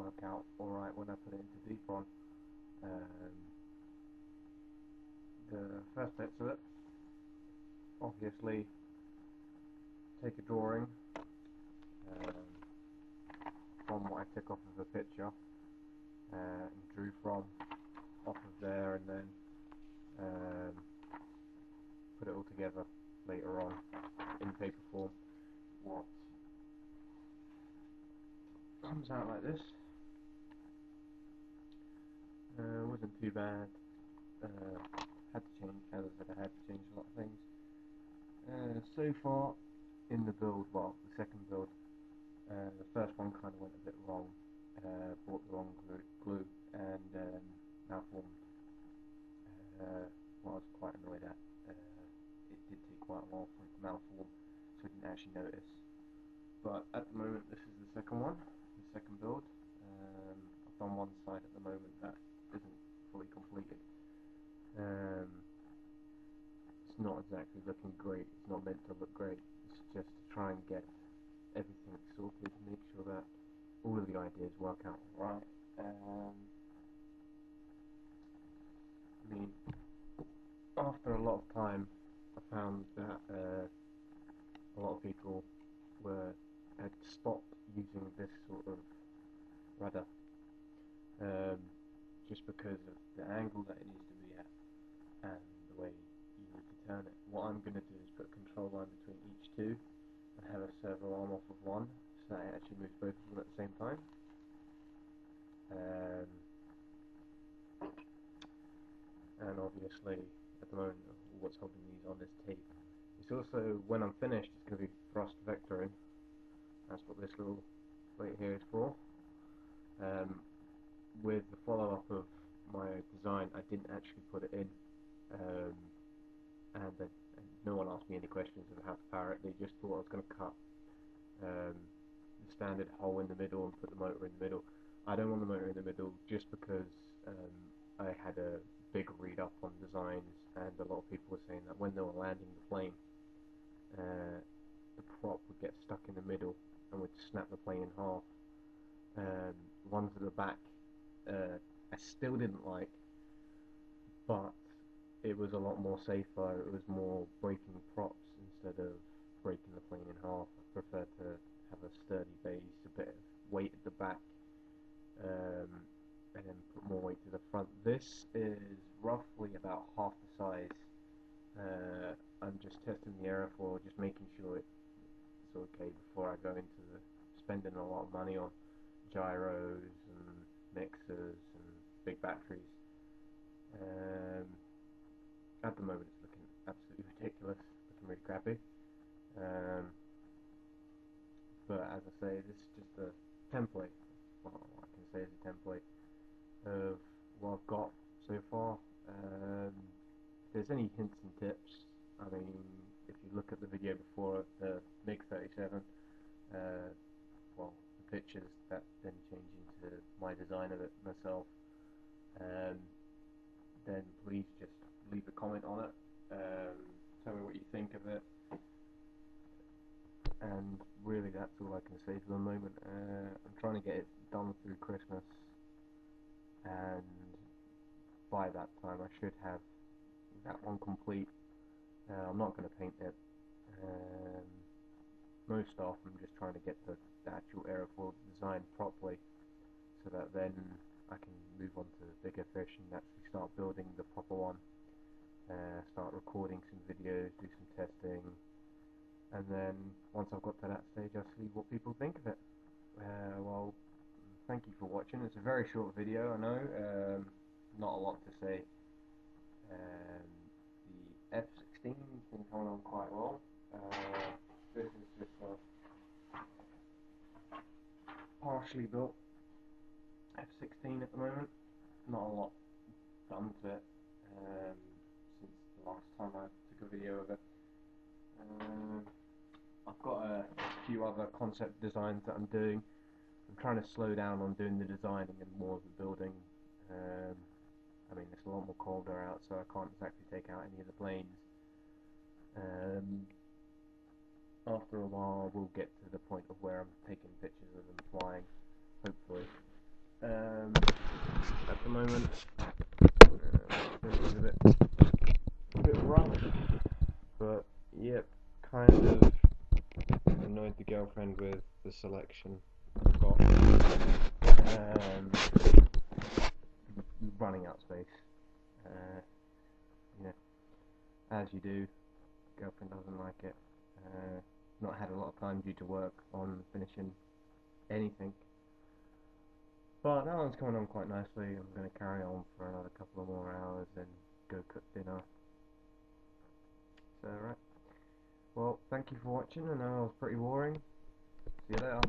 work out alright when I put it into Deepon. The first bits of it, obviously take a drawing from what I took off of a picture and drew from off of there, and then put it all together later on in paper form. What comes out like this wasn't too bad. Had to change, as I said, I had to change a lot of things. So far in the build, well, the second build, the first one kind of went a bit wrong. Bought the wrong glue and malformed. What I was quite annoyed at. It did take quite a while for it to malform, so I didn't actually notice. But at the moment, this is the second one, the second build. I've done one side at the moment that isn't fully completed. It's not exactly looking great. It's not meant to look great. It's just to try and get everything sorted, make sure that all of the ideas work out right. I mean, after a lot of time, I found that a lot of people had stopped using this sort of rudder, just because of the angle that it needs to be at and the way you need to turn it. What I'm going to do is put a control line between each two and have a servo arm off of one, so that it actually moves both of them at the same time. And obviously, at the moment, what's holding these on is tape. It's also, when I'm finished, it's going to be thrust vectoring. That's what this little plate here is for. With the follow-up of my design, I didn't actually put it in, and no one asked me any questions of how to power it. They just thought I was going to cut the standard hole in the middle and put the motor in the middle. I don't want the motor in the middle just because I had a big read up on designs, and a lot of people were saying that when they were landing the plane, the prop would get stuck in the middle and would snap the plane in half. Ones at the back I still didn't like, but it was a lot more safer. It was more breaking props instead of breaking the plane in half. I prefer to have a sturdy base, a bit of weight at the back, and then put more weight to the front. This is roughly about half the size. I'm just testing the airfoil, just making sure it's okay before I go into spending a lot of money on gyros and mixers and big batteries. At the moment it's looking absolutely ridiculous, looking really crappy. But as I say, this is just a template. Well, I can say it's a template of what I've got so far. If there's any hints and tips, I mean, if you look at the video before of the mig-37, well, the pictures that then change into my design of it myself, then please just leave a comment on it. Tell me what you think of it. And really, that's all I can say for the moment. I'm trying to get it done through Christmas, and by that time I should have that one complete. I'm not going to paint it. Most off, I'm just trying to get the actual airfoil designed properly, so that then I can move on to bigger fish and actually start building the proper one. Start recording some videos, do some testing, and then once I've got to that stage, I'll see what people think of it. Well, thank you for watching. It's a very short video, I know, not a lot to say. The F-16 has been coming on quite well. This is just a partially built F-16 at the moment. Not a lot done to it since the last time I took a video of it. I've got a few other concept designs that I'm doing. I'm trying to slow down on doing the designing and more of the building. I mean, it's a lot more colder out, so I can't exactly take out any of the planes. After a while, we'll get to the point of where I'm taking pictures of them flying, hopefully. At the moment, it's a bit rough, but yep, kind of annoyed the girlfriend with the selection I've got. Running out of space. You know, as you do, girlfriend doesn't like it. Not had a lot of time due to work on finishing anything. But that one's coming on quite nicely. I'm going to carry on for another couple of more hours and go cook dinner. So, right. Well, thank you for watching. I know I was pretty boring. See you later.